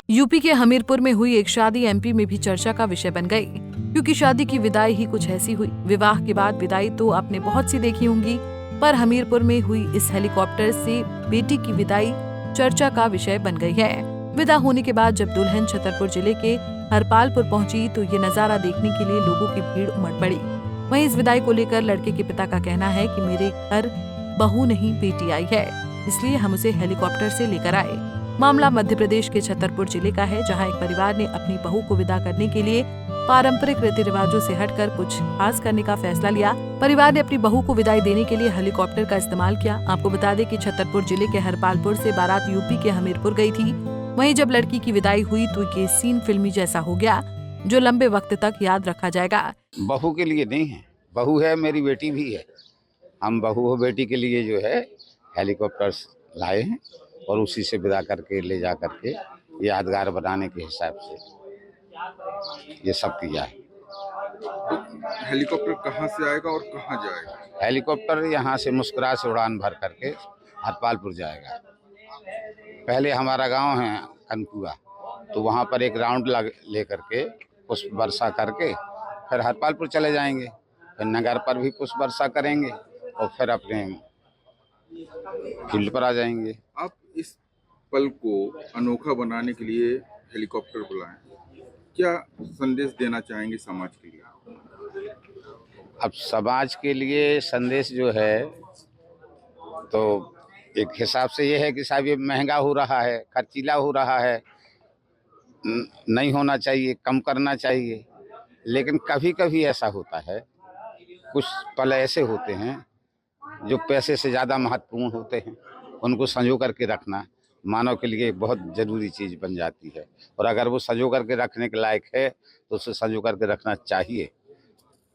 UP के हमीरपुर में हुई एक शादी एमपी में भी चर्चा का विषय बन गई, क्योंकि शादी की विदाई ही कुछ ऐसी हुई। विवाह के बाद विदाई तो आपने बहुत सी देखी होंगी, पर हमीरपुर में हुई इस हेलीकॉप्टर से बेटी की विदाई चर्चा का विषय बन गई है। विदा होने के बाद जब दुल्हन छतरपुर जिले के हरपालपुर पहुंची तो ये नजारा देखने के लिए लोगों की भीड़ उमड़ पड़ी। वहीं इस विदाई को लेकर लड़के के पिता का कहना है कि मेरे घर बहू नहीं बेटी आई है, इसलिए हम उसे हेलीकॉप्टर से लेकर आए। मामला मध्य प्रदेश के छतरपुर जिले का है, जहां एक परिवार ने अपनी बहू को विदा करने के लिए पारंपरिक रीति रिवाजों से हटकर कुछ खास करने का फैसला लिया। परिवार ने अपनी बहू को विदाई देने के लिए हेलीकॉप्टर का इस्तेमाल किया। आपको बता दें कि छतरपुर जिले के हरपालपुर से बारात यूपी के हमीरपुर गई थी। वहीं जब लड़की की विदाई हुई तो ये सीन फिल्मी जैसा हो गया, जो लंबे वक्त तक याद रखा जाएगा। बहू के लिए नहीं है, बहू है, मेरी बेटी भी है। हम बहू हो बेटी के लिए जो है हेलीकॉप्टर लाए हैं और उसी से विदा करके ले जा करके यादगार बनाने के हिसाब से ये सब किया है। तो हेलीकॉप्टर कहाँ से आएगा और कहाँ जाएगा? हेलीकॉप्टर यहाँ से मुस्कुरा से उड़ान भर करके हरपालपुर जाएगा। पहले हमारा गांव है कनकुआ, तो वहाँ पर एक राउंड ले करके पुष्प वर्षा करके फिर हरपालपुर चले जाएंगे, फिर नगर पर भी पुष्प वर्षा करेंगे और फिर अपने फील्ड पर आ जाएंगे। आप इस पल को अनोखा बनाने के लिए हेलीकॉप्टर बुलाएं, क्या संदेश देना चाहेंगे समाज के लिए? अब समाज के लिए संदेश जो है तो एक हिसाब से ये है कि साहब ये महंगा हो रहा है, खर्चीला हो रहा है, नहीं होना चाहिए, कम करना चाहिए। लेकिन कभी कभी ऐसा होता है, कुछ पल ऐसे होते हैं जो पैसे से ज़्यादा महत्वपूर्ण होते हैं, उनको संजो करके रखना मानव के लिए बहुत ज़रूरी चीज़ बन जाती है। और अगर वो संजो करके रखने के लायक है तो उसे संजो करके रखना चाहिए,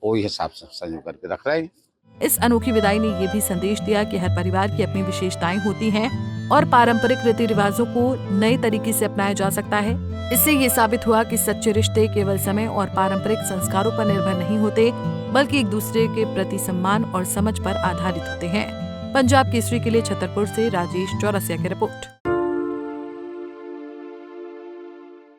वही हिसाब से संजो करके रख रहे हैं। इस अनोखी विदाई ने ये भी संदेश दिया कि हर परिवार की अपनी विशेषताएं होती हैं और पारंपरिक रीति रिवाजों को नए तरीके से अपनाया जा सकता है। इससे ये साबित हुआ कि सच्चे रिश्ते केवल समय और पारंपरिक संस्कारों पर निर्भर नहीं होते, बल्कि एक दूसरे के प्रति सम्मान और समझ पर आधारित होते हैं। पंजाब केसरी के लिए छतरपुर से राजेश चौरसिया की रिपोर्ट।